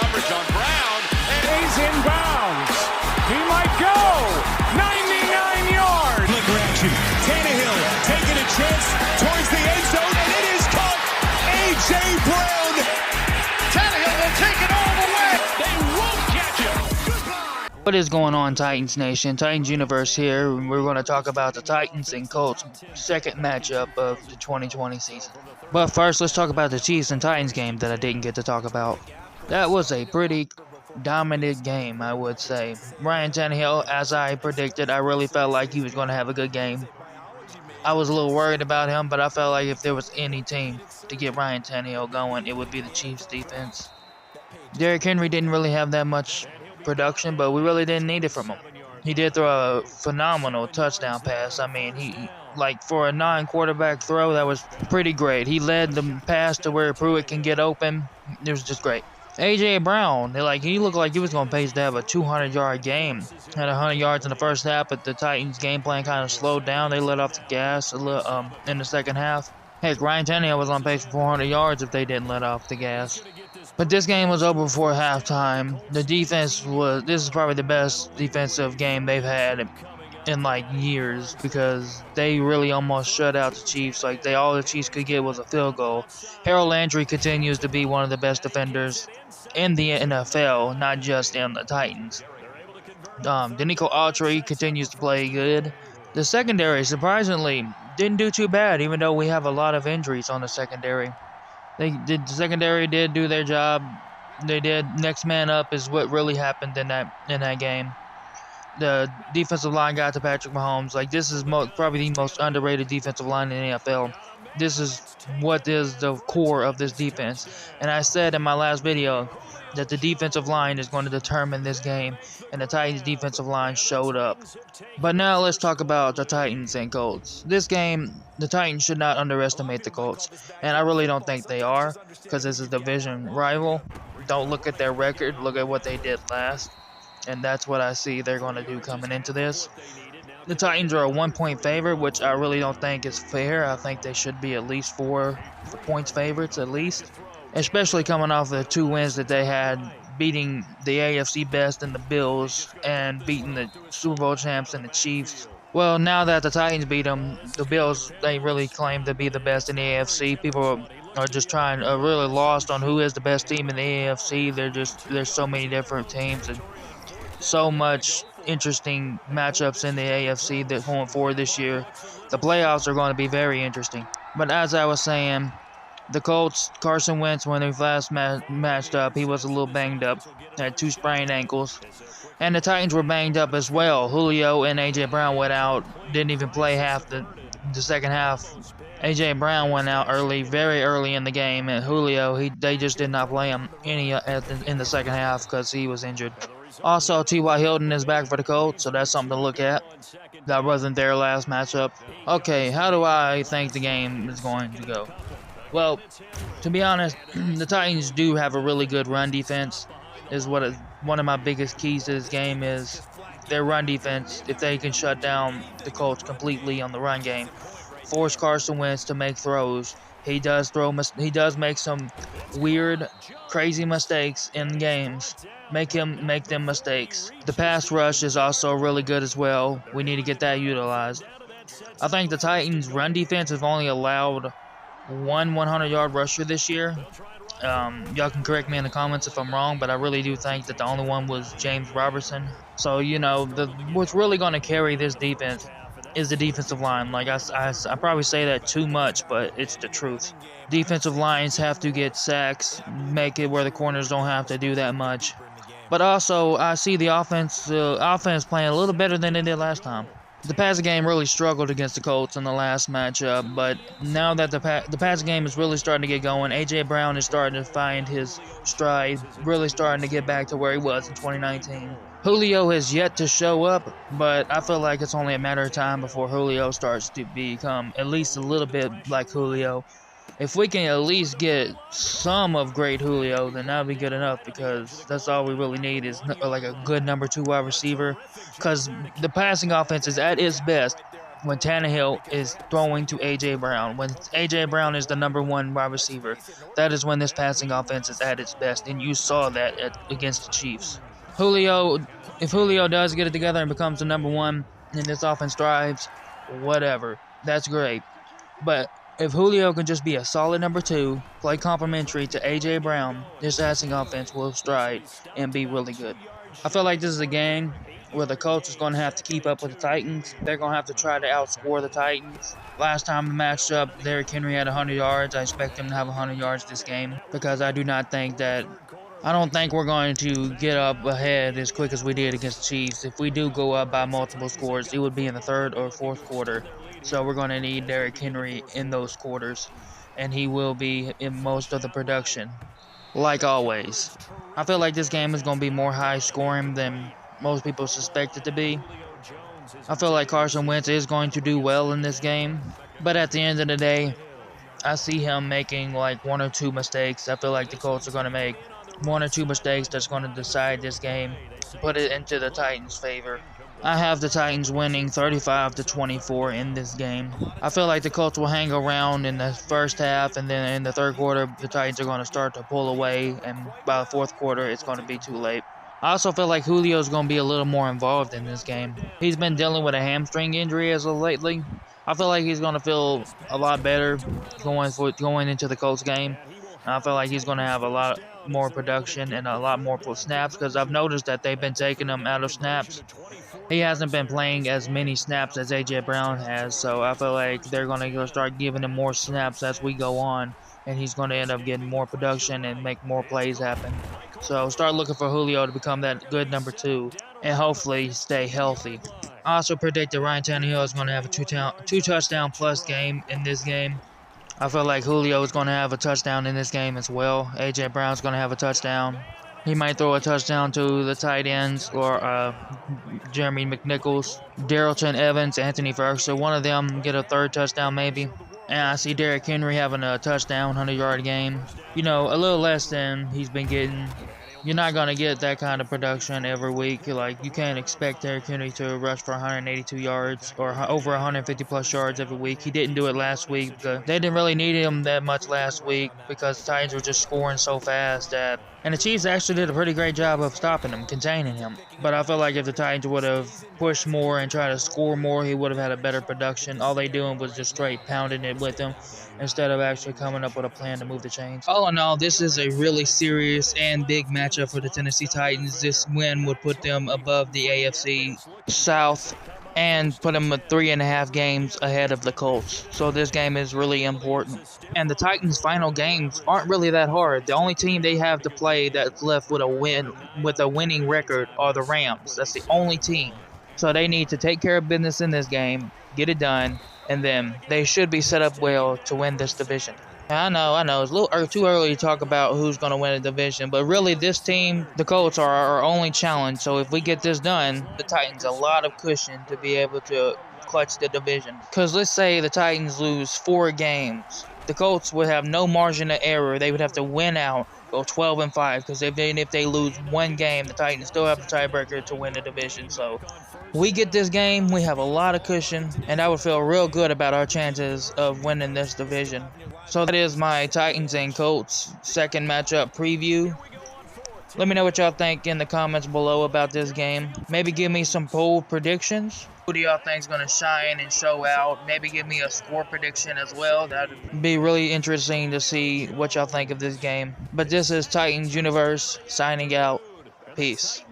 coverage on Brown. And he's in bounds. He might go. 99 yards. Flicker action. Tannehill taking a chance towards the end zone, and it is caught. A.J. Brown. Tannehill will take it all the way. They won't catch him. What is going on, Titans Nation? Titans Universe here. We're going to talk about the Titans and Colts second matchup of the 2020 season. But first, let's talk about the Chiefs and Titans game that I didn't get to talk about. That was a pretty dominant game, I would say. Ryan Tannehill, as I predicted, I really felt like he was going to have a good game. I was a little worried about him, but I felt like if there was any team to get Ryan Tannehill going, it would be the Chiefs defense. Derrick Henry didn't really have that much production, but we really didn't need it from him. He did throw a phenomenal touchdown pass. I mean, he for a non-quarterback throw, that was pretty great. He led the pass to where Pruitt can get open. It was just great. A.J. Brown, he looked like he was going to pace to have a 200-yard game. Had 100 yards in the first half, but the Titans' game plan kind of slowed down. They let off the gas a little in the second half. Heck, Ryan Tannehill was on pace for 400 yards if they didn't let off the gas. But this game was over before halftime. The defense this is probably the best defensive game they've had in years, because they really almost shut out the Chiefs. All the Chiefs could get was a field goal. Harold Landry continues to be one of the best defenders in the NFL, not just in the Titans. Denico Autry continues to play good. The secondary, surprisingly, didn't do too bad, even though we have a lot of injuries on the secondary. The secondary did do their job. They did. Next man up is what really happened in that game. The defensive line got to Patrick Mahomes. This is probably the most underrated defensive line in the NFL. This is what is the core of this defense. And I said in my last video that the defensive line is going to determine this game, and the Titans defensive line showed up. But now let's talk about the Titans and Colts. This game, the Titans should not underestimate the Colts, and I really don't think they are, because this is a division rival. Don't look at their record, look at what they did last, and that's what I see they're going to do coming into this. The Titans are a 1-point favorite, which I really don't think is fair. I think they should be at least 4 points favorites at least, especially coming off the 2 wins that they had, beating the AFC best and the Bills, and beating the Super Bowl champs and the Chiefs. Well, now that the Titans beat them, the Bills, they really claim to be the best in the AFC. People are just really lost on who is the best team in the AFC. There's so many different teams and so much interesting matchups in the AFC that going forward this year. The playoffs are going to be very interesting. But as I was saying, the Colts, Carson Wentz, when they last matched up, he was a little banged up, had 2 sprained ankles. And the Titans were banged up as well. Julio and A.J. Brown went out, didn't even play half the second half. A.J. Brown went out very early in the game, and Julio, they just did not play him in the second half because he was injured. Also, T.Y. Hilton is back for the Colts, so that's something to look at. That wasn't their last matchup. Okay, how do I think the game is going to go? Well, to be honest, the Titans do have a really good run defense. One of my biggest keys to this game is their run defense. If they can shut down the Colts completely on the run game, force Carson Wentz to make throws. He does make some weird, crazy mistakes in games. Make them mistakes. The pass rush is also really good as well. We need to get that utilized. I think the Titans' run defense have only allowed one 100-yard rusher this year. Y'all can correct me in the comments if I'm wrong, but I really do think that the only one was James Robertson. So, what's really going to carry this defense is the defensive line. I probably say that too much, but it's the truth. Defensive lines have to get sacks, make it where the corners don't have to do that much. But also, I see the offense playing a little better than it did last time. The passing game really struggled against the Colts in the last matchup, but now that the passing game is really starting to get going, A.J. Brown is starting to find his stride, really starting to get back to where he was in 2019. Julio has yet to show up, but I feel like it's only a matter of time before Julio starts to become at least a little bit like Julio. If we can at least get some of great Julio, then that'll be good enough, because that's all we really need is a good number 2 wide receiver, because the passing offense is at its best when Tannehill is throwing to A.J. Brown. When A.J. Brown is the #1 wide receiver, that is when this passing offense is at its best, and you saw that against the Chiefs. If Julio does get it together and becomes the #1, and this offense thrives, whatever, that's great. But if Julio can just be a solid #2, play complementary to A.J. Brown, this passing offense will stride and be really good. I feel like this is a game where the Colts is going to have to keep up with the Titans. They're going to have to try to outscore the Titans. Last time the matched up, Derrick Henry had 100 yards. I expect him to have 100 yards this game because I don't think we're going to get up ahead as quick as we did against the Chiefs. If we do go up by multiple scores, it would be in the third or fourth quarter. So we're going to need Derrick Henry in those quarters, and he will be in most of the production, like always. I feel like this game is going to be more high scoring than most people suspect it to be. I feel like Carson Wentz is going to do well in this game, but at the end of the day, I see him making like 1 or 2 mistakes. I feel like the Colts are going to make 1 or 2 mistakes that's going to decide this game, put it into the Titans' favor. I have the Titans winning 35-24 in this game. I feel like the Colts will hang around in the first half, and then in the third quarter, the Titans are going to start to pull away, and by the fourth quarter, it's going to be too late. I also feel like Julio is going to be a little more involved in this game. He's been dealing with a hamstring injury as of lately. I feel like he's going to feel a lot better going into the Colts game. I feel like he's going to have a lot more production and a lot more snaps because I've noticed that they've been taking him out of snaps. He hasn't been playing as many snaps as A.J. Brown has, so I feel like they're going to start giving him more snaps as we go on, and he's going to end up getting more production and make more plays happen. So start looking for Julio to become that good #2 and hopefully stay healthy. I also predict that Ryan Tannehill is going to have a 2 touchdown plus game in this game. I feel like Julio is going to have a touchdown in this game as well. A.J. Brown's going to have a touchdown. He might throw a touchdown to the tight ends or Jeremy McNichols, Darrelton Evans, Anthony Ferguson. One of them get a 3rd touchdown maybe. And I see Derrick Henry having a touchdown, 100-yard game. You know, a little less than he's been getting. You're not going to get that kind of production every week. Like, you can't expect Derrick Henry to rush for 182 yards or over 150-plus yards every week. He didn't do it last week. They didn't really need him that much last week because the Titans were just scoring so fast that... And the Chiefs actually did a pretty great job of stopping him, containing him. But I feel like if the Titans would have pushed more and tried to score more, he would have had a better production. All they doing was just straight pounding it with him instead of actually coming up with a plan to move the chains. All in all, this is a really serious and big matchup for the Tennessee Titans. This win would put them above the AFC South and put them at 3.5 games ahead of the Colts. So this game is really important. And the Titans' final games aren't really that hard. The only team they have to play that's left with a winning record are the Rams. That's the only team. So they need to take care of business in this game, get it done, and then they should be set up well to win this division. I know, it's a little too early to talk about who's going to win a division, but really this team, the Colts, are our only challenge. So if we get this done, the Titans a lot of cushion to be able to clutch the division. Because let's say the Titans lose 4 games. The Colts would have no margin of error. They would have to win out, go 12-5, because if they lose 1 game, the Titans still have the tiebreaker to win the division. So we get this game, we have a lot of cushion, and I would feel real good about our chances of winning this division. So that is my Titans and Colts second matchup preview. Let me know what y'all think in the comments below about this game. Maybe give me some bold predictions. Who do y'all think is going to shine and show out? Maybe give me a score prediction as well. That would be really interesting to see what y'all think of this game. But this is Titans Universe signing out. Peace.